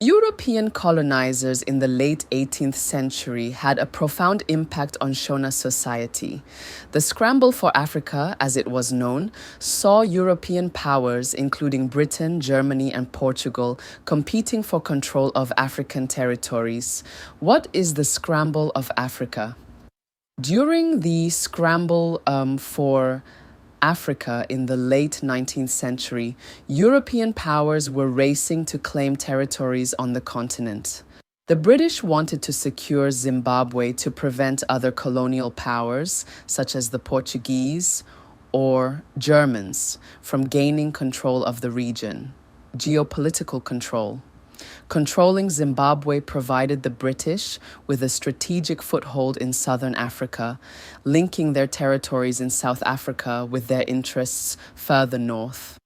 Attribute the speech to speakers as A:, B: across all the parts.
A: European colonizers in the late 18th century had a profound impact on Shona society. The Scramble for Africa, as it was known, saw European powers, including Britain, Germany, and Portugal, competing for control of African territories. What is the Scramble of Africa? During the Scramble for Africa in the late 19th century, European powers were racing to claim territories on the continent. The British wanted to secure Zimbabwe to prevent other colonial powers, such as the Portuguese or Germans, from gaining control of the region. Geopolitical control. Controlling Zimbabwe provided the British with a strategic foothold in southern Africa, linking their territories in South Africa with their interests further north.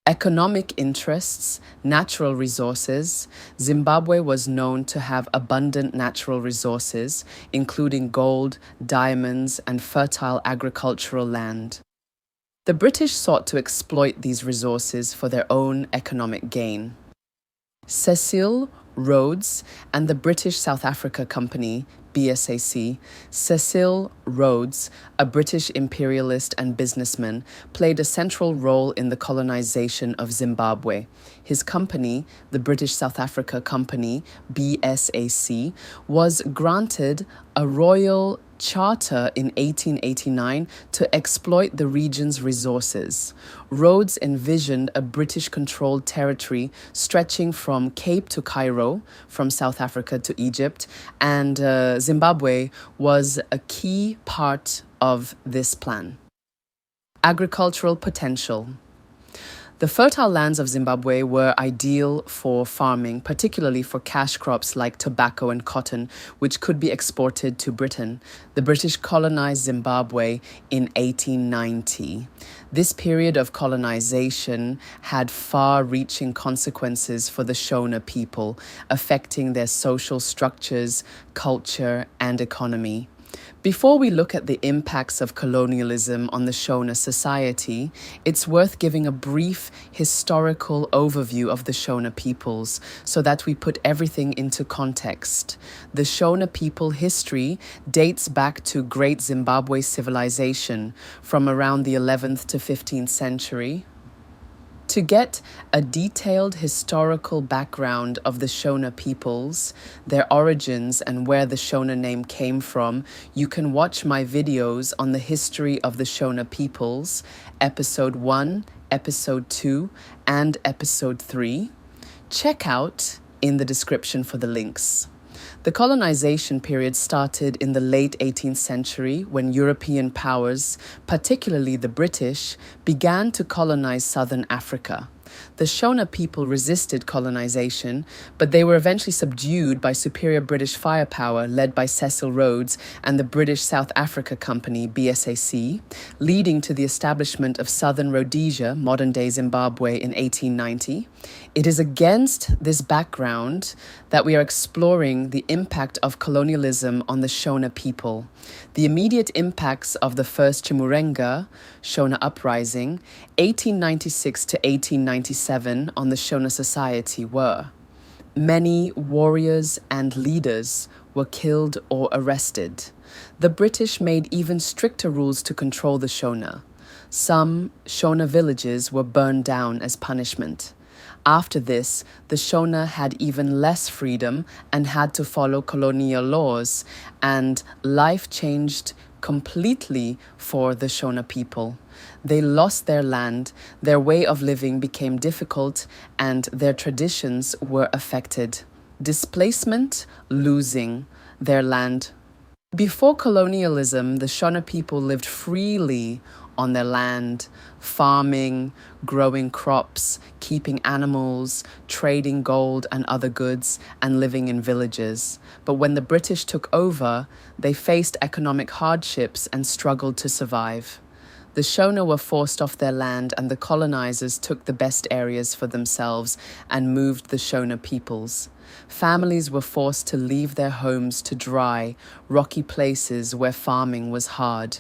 A: Economic interests, natural resources. Zimbabwe was known to have abundant natural resources, including gold, diamonds, and fertile agricultural land. The British sought to exploit these resources for their own economic gain. Cecil Rhodes and the British South Africa Company, BSAC, Cecil Rhodes, a British imperialist and businessman, played a central role in the colonization of Zimbabwe. His company, the British South Africa Company, BSAC, was granted a royal charter in 1889 to exploit the region's resources. Rhodes envisioned a British-controlled territory stretching from Cape to Cairo, from South Africa to Egypt, and Zimbabwe was a key part of this plan. Agricultural potential. The fertile lands of Zimbabwe were ideal for farming, particularly for cash crops like tobacco and cotton, which could be exported to Britain. The British colonized Zimbabwe in 1890. This period of colonization had far-reaching consequences for the Shona people, affecting their social structures, culture, and economy. Before we look at the impacts of colonialism on the Shona society, it's worth giving a brief historical overview of the Shona peoples so that we put everything into context. The Shona people history dates back to Great Zimbabwe civilization from around the 11th to 15th century. To get a detailed historical background of the Shona peoples, their origins, and where the Shona name came from, you can watch my videos on the history of the Shona peoples, Episode 1, Episode 2, and Episode 3. Check out in the description for the links. The colonization period started in the late 18th century when European powers, particularly the British, began to colonize southern Africa. The Shona people resisted colonization, but they were eventually subdued by superior British firepower led by Cecil Rhodes and the British South Africa Company, BSAC, leading to the establishment of Southern Rhodesia, modern-day Zimbabwe, in 1890. It is against this background that we are exploring the impact of colonialism on the Shona people. The immediate impacts of the First Chimurenga, Shona Uprising, 1896 to 1897 on the Shona society were: many warriors and leaders were killed or arrested. The British made even stricter rules to control the Shona. Some Shona villages were burned down as punishment. After this, the Shona had even less freedom and had to follow colonial laws, and life changed completely for the Shona people. They lost their land, their way of living became difficult, and their traditions were affected. Displacement, losing their land. Before colonialism, the Shona people lived freely on their land, farming, growing crops, keeping animals, trading gold and other goods, and living in villages. But when the British took over, they faced economic hardships and struggled to survive. The Shona were forced off their land, and the colonizers took the best areas for themselves and moved the Shona peoples. Families were forced to leave their homes to dry, rocky places where farming was hard.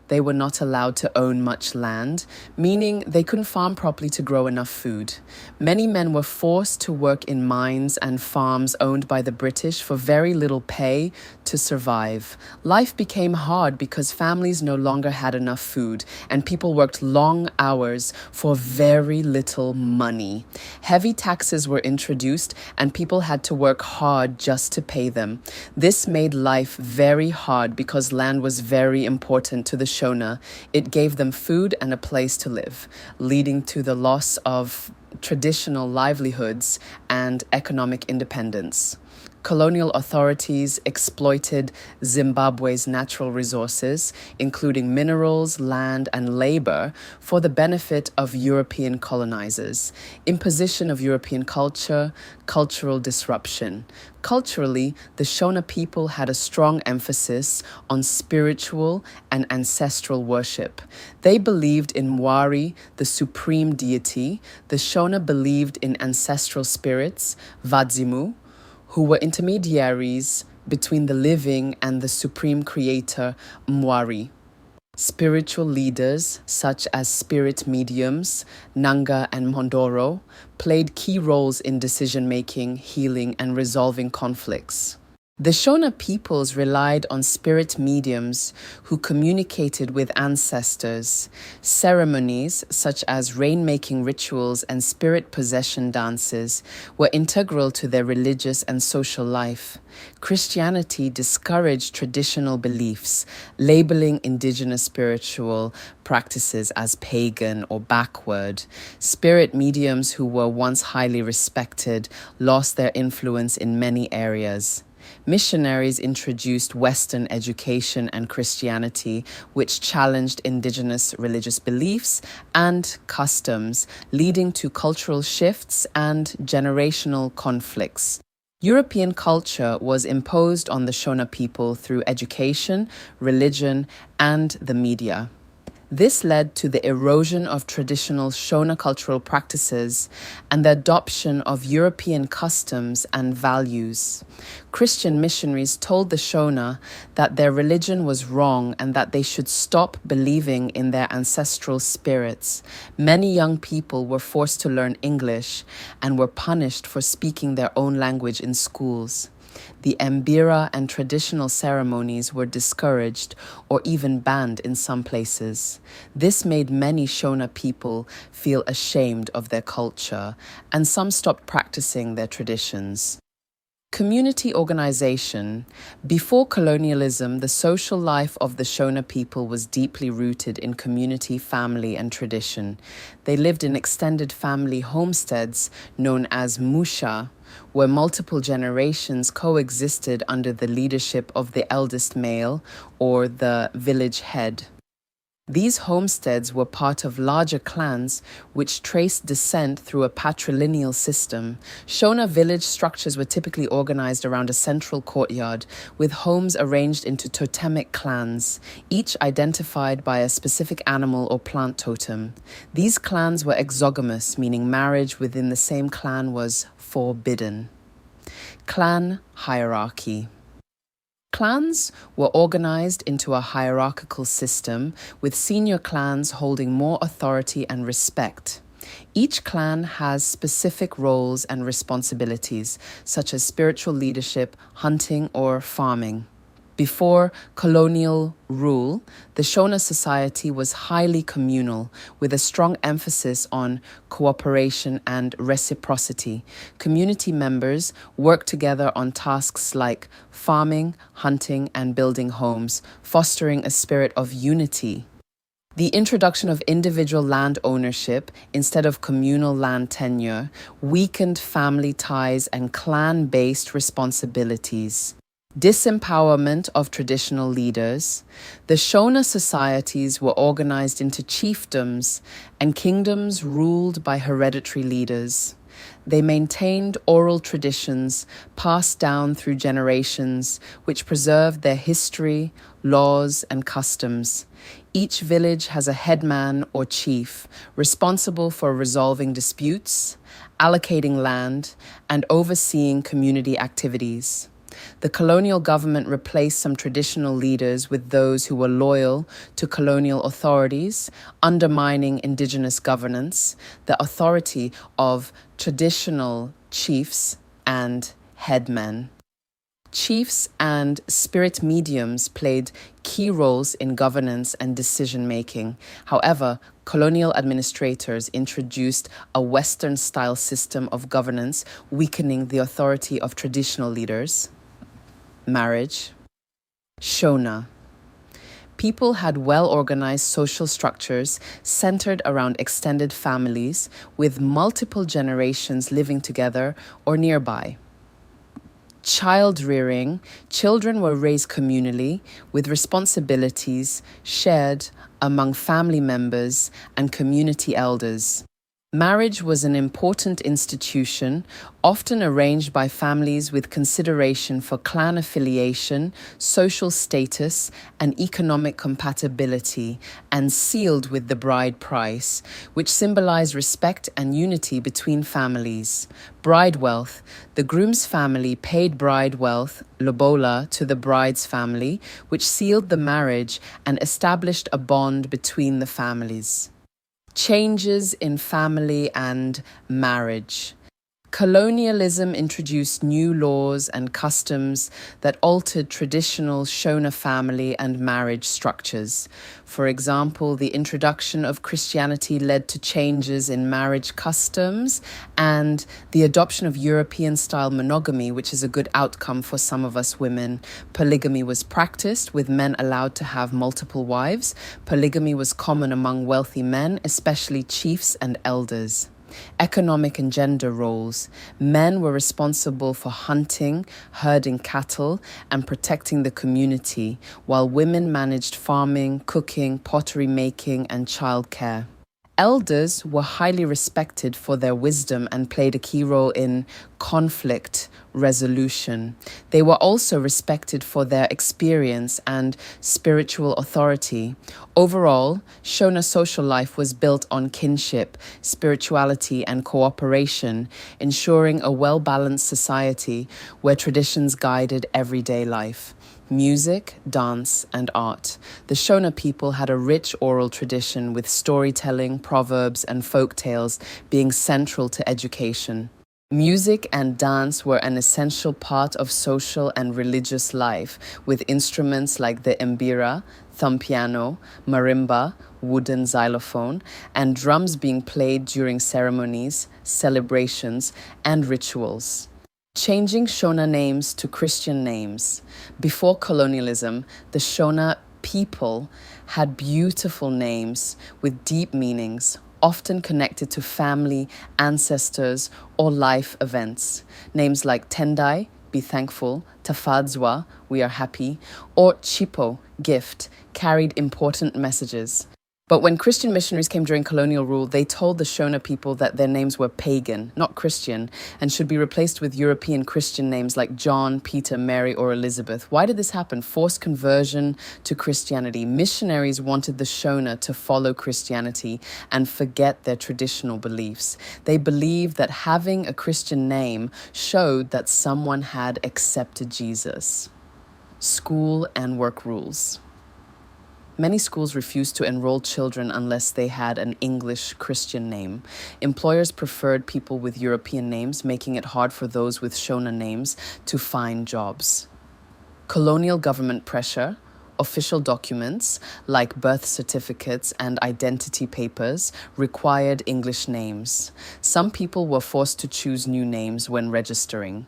A: they were not allowed to own much land, meaning they couldn't farm properly to grow enough food. Many men were forced to work in mines and farms owned by the British for very little pay to survive. Life became hard because families no longer had enough food, and people worked long hours for very little money. Heavy taxes were introduced, and people had to work hard just to pay them. This made life very hard because land was very important to the Shona. It gave them food and a place to live, leading to the loss of traditional livelihoods and economic independence. Colonial authorities exploited Zimbabwe's natural resources, including minerals, land, and labor, for the benefit of European colonizers. Imposition of European culture, cultural disruption. Culturally, the Shona people had a strong emphasis on spiritual and ancestral worship. They believed in Mwari, the supreme deity. The Shona believed in ancestral spirits, Vadzimu, who were intermediaries between the living and the supreme creator, Mwari. Spiritual leaders, such as spirit mediums, Nanga and Mondoro, played key roles in decision-making, healing, and resolving conflicts. The Shona peoples relied on spirit mediums who communicated with ancestors. Ceremonies such as rain-making rituals and spirit possession dances were integral to their religious and social life. Christianity discouraged traditional beliefs, labeling indigenous spiritual practices as pagan or backward. Spirit mediums who were once highly respected lost their influence in many areas. Missionaries introduced Western education and Christianity, which challenged indigenous religious beliefs and customs, leading to cultural shifts and generational conflicts. European culture was imposed on the Shona people through education, religion, and the media. This led to the erosion of traditional Shona cultural practices and the adoption of European customs and values. Christian missionaries told the Shona that their religion was wrong and that they should stop believing in their ancestral spirits. Many young people were forced to learn English and were punished for speaking their own language in schools. The Mbira and traditional ceremonies were discouraged or even banned in some places. This made many Shona people feel ashamed of their culture, and some stopped practicing their traditions. Community organization. Before colonialism, the social life of the Shona people was deeply rooted in community, family, and tradition. They lived in extended family homesteads known as musha, where multiple generations coexisted under the leadership of the eldest male or the village head. These homesteads were part of larger clans which traced descent through a patrilineal system. Shona village structures were typically organized around a central courtyard, with homes arranged into totemic clans, each identified by a specific animal or plant totem. These clans were exogamous, meaning marriage within the same clan was forbidden. Clan hierarchy. Clans were organized into a hierarchical system, with senior clans holding more authority and respect. Each clan has specific roles and responsibilities, such as spiritual leadership, hunting, or farming. Before colonial rule, the Shona society was highly communal, with a strong emphasis on cooperation and reciprocity. Community members worked together on tasks like farming, hunting, and building homes, fostering a spirit of unity. The introduction of individual land ownership instead of communal land tenure weakened family ties and clan-based responsibilities. Disempowerment of traditional leaders. The Shona societies were organized into chiefdoms and kingdoms ruled by hereditary leaders. They maintained oral traditions passed down through generations, which preserved their history, laws, and customs. Each village has a headman or chief responsible for resolving disputes, allocating land, and overseeing community activities. The colonial government replaced some traditional leaders with those who were loyal to colonial authorities, undermining indigenous governance, the authority of traditional chiefs and headmen. Chiefs and spirit mediums played key roles in governance and decision-making. However, colonial administrators introduced a Western-style system of governance, weakening the authority of traditional leaders. Marriage. Shona. People had well-organized social structures centered around extended families with multiple generations living together or nearby. Child rearing, children were raised communally with responsibilities shared among family members and community elders. Marriage was an important institution, often arranged by families with consideration for clan affiliation, social status, and economic compatibility, and sealed with the bride price, which symbolized respect and unity between families. Bride wealth. The groom's family paid bride wealth, lobola, to the bride's family, which sealed the marriage and established a bond between the families. Changes in family and marriage. Colonialism introduced new laws and customs that altered traditional Shona family and marriage structures. For example, the introduction of Christianity led to changes in marriage customs and the adoption of European-style monogamy, which is a good outcome for some of us women. Polygamy was practiced, with men allowed to have multiple wives. Polygamy was common among wealthy men, especially chiefs and elders. Economic and gender roles. Men were responsible for hunting, herding cattle, and protecting the community, while women managed farming, cooking, pottery making, and childcare. Elders were highly respected for their wisdom and played a key role in conflict resolution. They were also respected for their experience and spiritual authority. Overall, Shona social life was built on kinship, spirituality, and cooperation, ensuring a well-balanced society where traditions guided everyday life. Music, dance, and art. The Shona people had a rich oral tradition with storytelling, proverbs, and folk tales being central to education. Music and dance were an essential part of social and religious life, with instruments like the mbira, thumb piano, marimba, wooden xylophone, and drums being played during ceremonies, celebrations, and rituals. Changing Shona names to Christian names. Before colonialism, the Shona people had beautiful names with deep meanings, often connected to family, ancestors, or life events. Names like Tendai, be thankful, Tafadzwa, we are happy, or Chipo, gift, carried important messages. But when Christian missionaries came during colonial rule, they told the Shona people that their names were pagan, not Christian, and should be replaced with European Christian names like John, Peter, Mary, or Elizabeth. Why did this happen? Forced conversion to Christianity. Missionaries wanted the Shona to follow Christianity and forget their traditional beliefs. They believed that having a Christian name showed that someone had accepted Jesus. School and work rules. Many schools refused to enroll children unless they had an English Christian name. Employers preferred people with European names, making it hard for those with Shona names to find jobs. Colonial government pressure. Official documents, like birth certificates and identity papers, required English names. Some people were forced to choose new names when registering.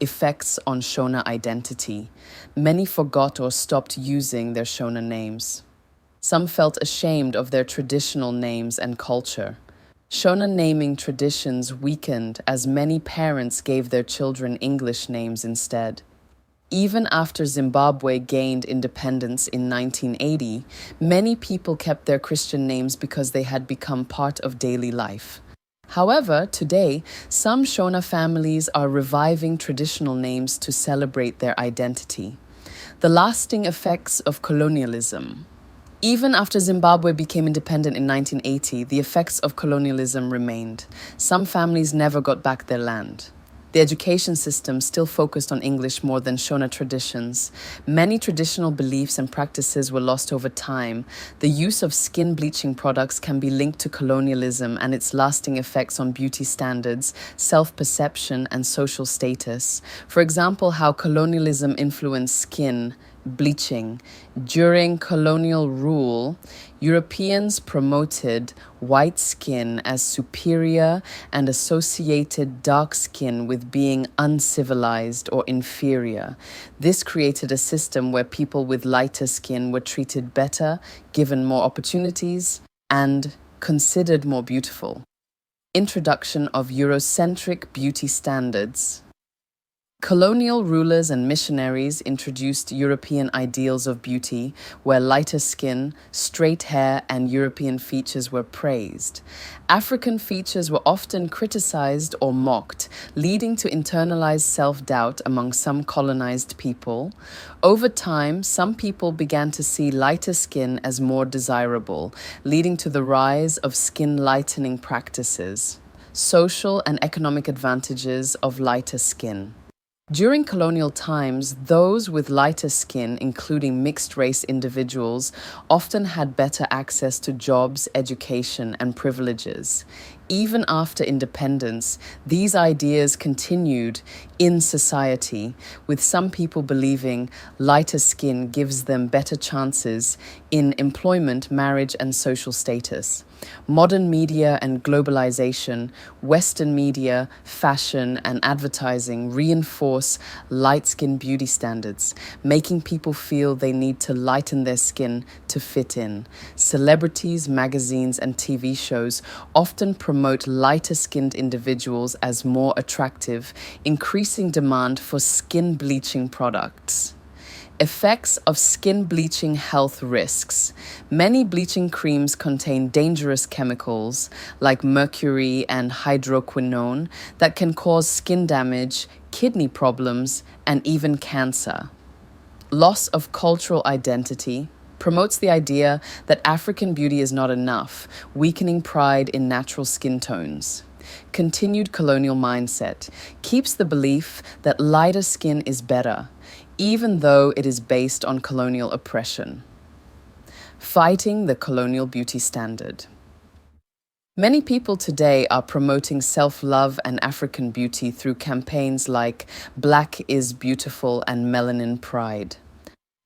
A: Effects on Shona identity. Many forgot or stopped using their Shona names. Some felt ashamed of their traditional names and culture. Shona naming traditions weakened as many parents gave their children English names instead. Even after Zimbabwe gained independence in 1980, many people kept their Christian names because they had become part of daily life. However, today, some Shona families are reviving traditional names to celebrate their identity. The lasting effects of colonialism. Even after Zimbabwe became independent in 1980, the effects of colonialism remained. Some families never got back their land. The education system still focused on English more than Shona traditions. Many traditional beliefs and practices were lost over time. The use of skin bleaching products can be linked to colonialism and its lasting effects on beauty standards, self-perception, and social status. For example, how colonialism influenced skin bleaching. During colonial rule, Europeans promoted white skin as superior and associated dark skin with being uncivilized or inferior. This created a system where people with lighter skin were treated better, given more opportunities, and considered more beautiful. Introduction of Eurocentric beauty standards. Colonial rulers and missionaries introduced European ideals of beauty, where lighter skin, straight hair, and European features were praised. African features were often criticized or mocked, leading to internalized self-doubt among some colonized people. Over time, some people began to see lighter skin as more desirable, leading to the rise of skin lightening practices. Social and economic advantages of lighter skin. During colonial times, those with lighter skin, including mixed-race individuals, often had better access to jobs, education, and privileges. Even after independence, these ideas continued in society, with some people believing lighter skin gives them better chances in employment, marriage, and social status. Modern media and globalization, Western media, fashion, and advertising reinforce light-skin beauty standards, making people feel they need to lighten their skin to fit in. Celebrities, magazines, and TV shows often promote lighter-skinned individuals as more attractive, increasing demand for skin bleaching products. Effects of skin bleaching health risks. Many bleaching creams contain dangerous chemicals like mercury and hydroquinone that can cause skin damage, kidney problems, and even cancer. Loss of cultural identity. Promotes the idea that African beauty is not enough, weakening pride in natural skin tones. Continued colonial mindset keeps the belief that lighter skin is better, even though it is based on colonial oppression. Fighting the colonial beauty standard. Many people today are promoting self-love and African beauty through campaigns like Black is Beautiful and Melanin Pride.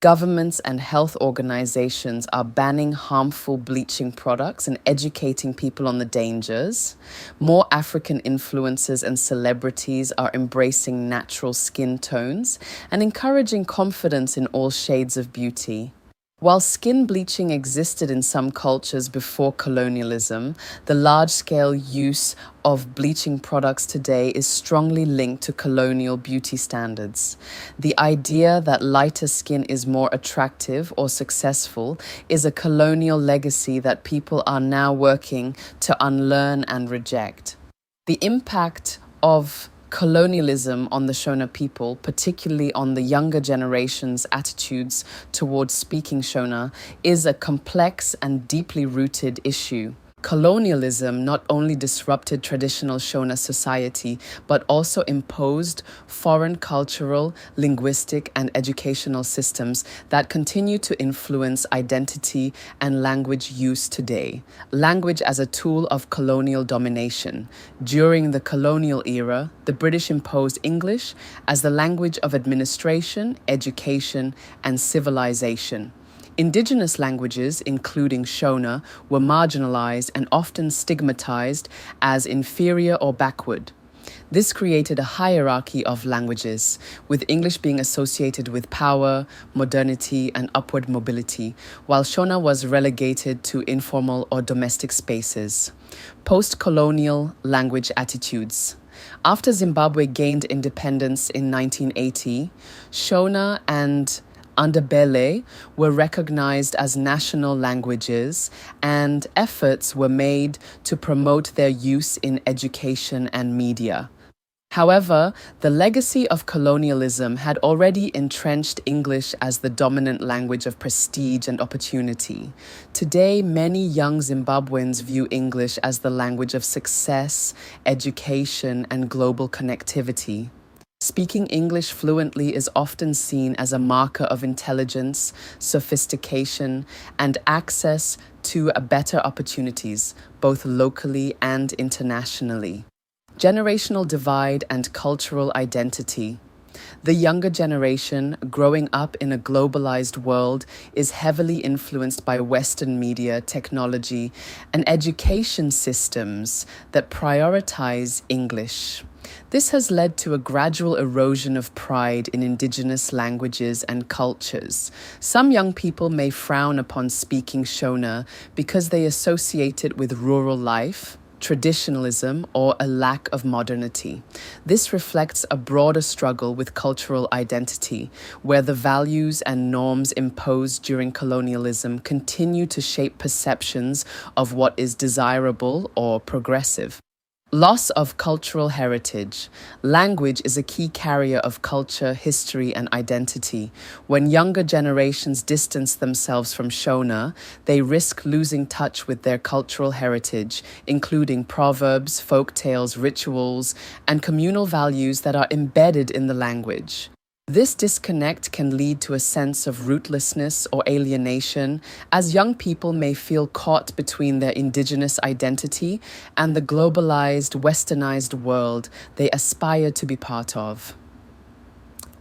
A: Governments and health organizations are banning harmful bleaching products and educating people on the dangers. More African influencers and celebrities are embracing natural skin tones and encouraging confidence in all shades of beauty. While skin bleaching existed in some cultures before colonialism, the large-scale use of bleaching products today is strongly linked to colonial beauty standards. The idea that lighter skin is more attractive or successful is a colonial legacy that people are now working to unlearn and reject. The impact of colonialism on the Shona people, particularly on the younger generation's attitudes towards speaking Shona, is a complex and deeply rooted issue. Colonialism not only disrupted traditional Shona society, but also imposed foreign cultural, linguistic, and educational systems that continue to influence identity and language use today. Language as a tool of colonial domination. During the colonial era, the British imposed English as the language of administration, education, and civilization. Indigenous languages, including Shona, were marginalized and often stigmatized as inferior or backward. This created a hierarchy of languages, with English being associated with power, modernity, and upward mobility, while Shona was relegated to informal or domestic spaces. Post-colonial language attitudes. After Zimbabwe gained independence in 1980, Shona and Ndebele were recognized as national languages, and efforts were made to promote their use in education and media. However, the legacy of colonialism had already entrenched English as the dominant language of prestige and opportunity. Today, many young Zimbabweans view English as the language of success, education, and global connectivity. Speaking English fluently is often seen as a marker of intelligence, sophistication, and access to better opportunities, both locally and internationally. Generational divide and cultural identity. The younger generation, growing up in a globalized world, is heavily influenced by Western media, technology, and education systems that prioritize English. This has led to a gradual erosion of pride in indigenous languages and cultures. Some young people may frown upon speaking Shona because they associate it with rural life, traditionalism, or a lack of modernity. This reflects a broader struggle with cultural identity, where the values and norms imposed during colonialism continue to shape perceptions of what is desirable or progressive. Loss of cultural heritage. Language is a key carrier of culture, history, and identity. When younger generations distance themselves from Shona, they risk losing touch with their cultural heritage, including proverbs, folk tales, rituals, and communal values that are embedded in the language. This disconnect can lead to a sense of rootlessness or alienation, as young people may feel caught between their indigenous identity and the globalized, westernized world they aspire to be part of.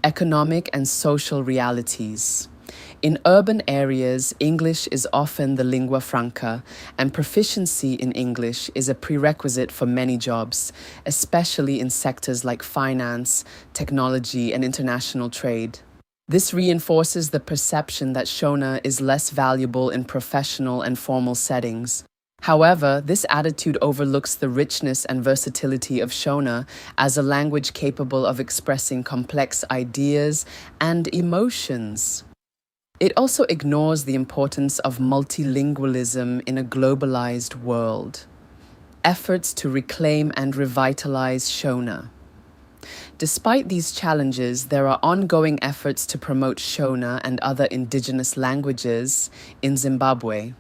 A: Economic and social realities. In urban areas, English is often the lingua franca, and proficiency in English is a prerequisite for many jobs, especially in sectors like finance, technology, and international trade. This reinforces the perception that Shona is less valuable in professional and formal settings. However, this attitude overlooks the richness and versatility of Shona as a language capable of expressing complex ideas and emotions. It also ignores the importance of multilingualism in a globalized world. Efforts to reclaim and revitalize Shona. Despite these challenges, there are ongoing efforts to promote Shona and other indigenous languages in Zimbabwe.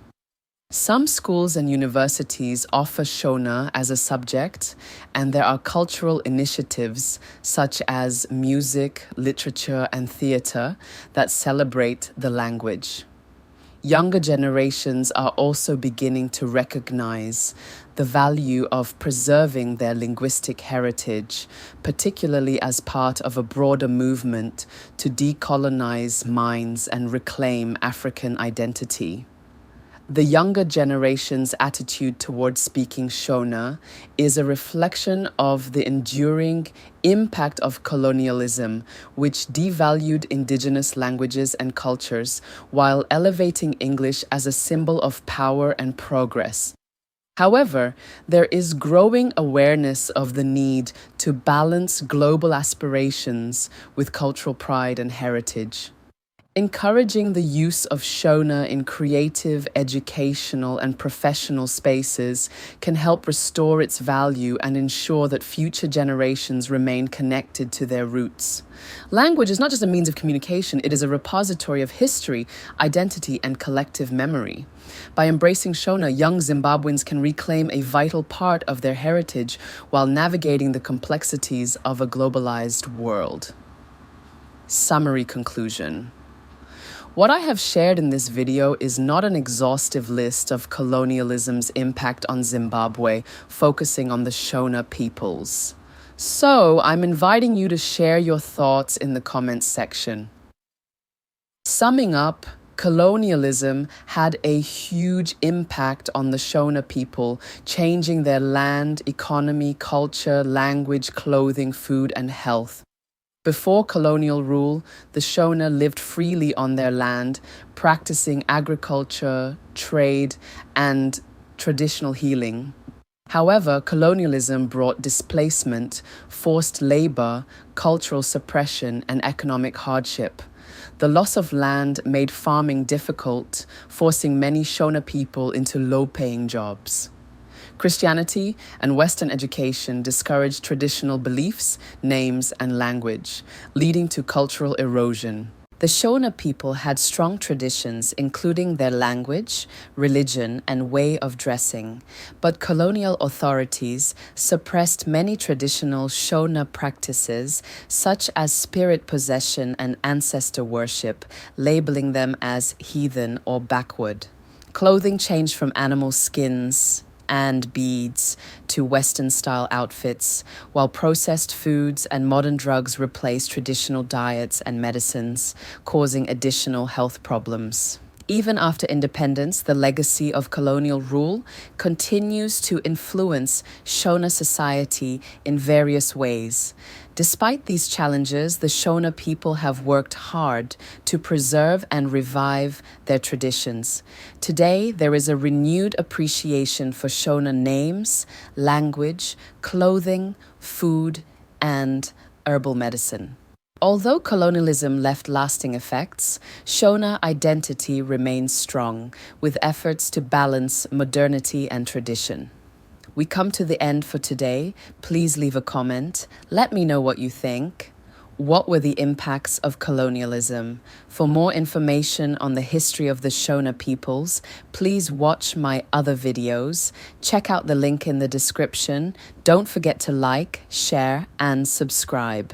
A: Some schools and universities offer Shona as a subject, and there are cultural initiatives such as music, literature, and theatre that celebrate the language. Younger generations are also beginning to recognize the value of preserving their linguistic heritage, particularly as part of a broader movement to decolonize minds and reclaim African identity. The younger generation's attitude towards speaking Shona is a reflection of the enduring impact of colonialism, which devalued indigenous languages and cultures while elevating English as a symbol of power and progress. However, there is growing awareness of the need to balance global aspirations with cultural pride and heritage. Encouraging the use of Shona in creative, educational, and professional spaces can help restore its value and ensure that future generations remain connected to their roots. Language is not just a means of communication, it is a repository of history, identity, and collective memory. By embracing Shona, young Zimbabweans can reclaim a vital part of their heritage while navigating the complexities of a globalized world. Summary conclusion. What I have shared in this video is not an exhaustive list of colonialism's impact on Zimbabwe, focusing on the Shona peoples. So, I'm inviting you to share your thoughts in the comments section. Summing up, colonialism had a huge impact on the Shona people, changing their land, economy, culture, language, clothing, food, and health. Before colonial rule, the Shona lived freely on their land, practicing agriculture, trade, and traditional healing. However, colonialism brought displacement, forced labor, cultural suppression, and economic hardship. The loss of land made farming difficult, forcing many Shona people into low-paying jobs. Christianity and Western education discouraged traditional beliefs, names, and language, leading to cultural erosion. The Shona people had strong traditions, including their language, religion, and way of dressing, but colonial authorities suppressed many traditional Shona practices, such as spirit possession and ancestor worship, labeling them as heathen or backward. Clothing changed from animal skins and beads to Western-style outfits, while processed foods and modern drugs replaced traditional diets and medicines, causing additional health problems. Even after independence, the legacy of colonial rule continues to influence Shona society in various ways. Despite these challenges, the Shona people have worked hard to preserve and revive their traditions. Today, there is a renewed appreciation for Shona names, language, clothing, food, and herbal medicine. Although colonialism left lasting effects, Shona identity remains strong, with efforts to balance modernity and tradition. We come to the end for today. Please leave a comment. Let me know what you think. What were the impacts of colonialism? For more information on the history of the Shona peoples, please watch my other videos. Check out the link in the description. Don't forget to like, share, and subscribe.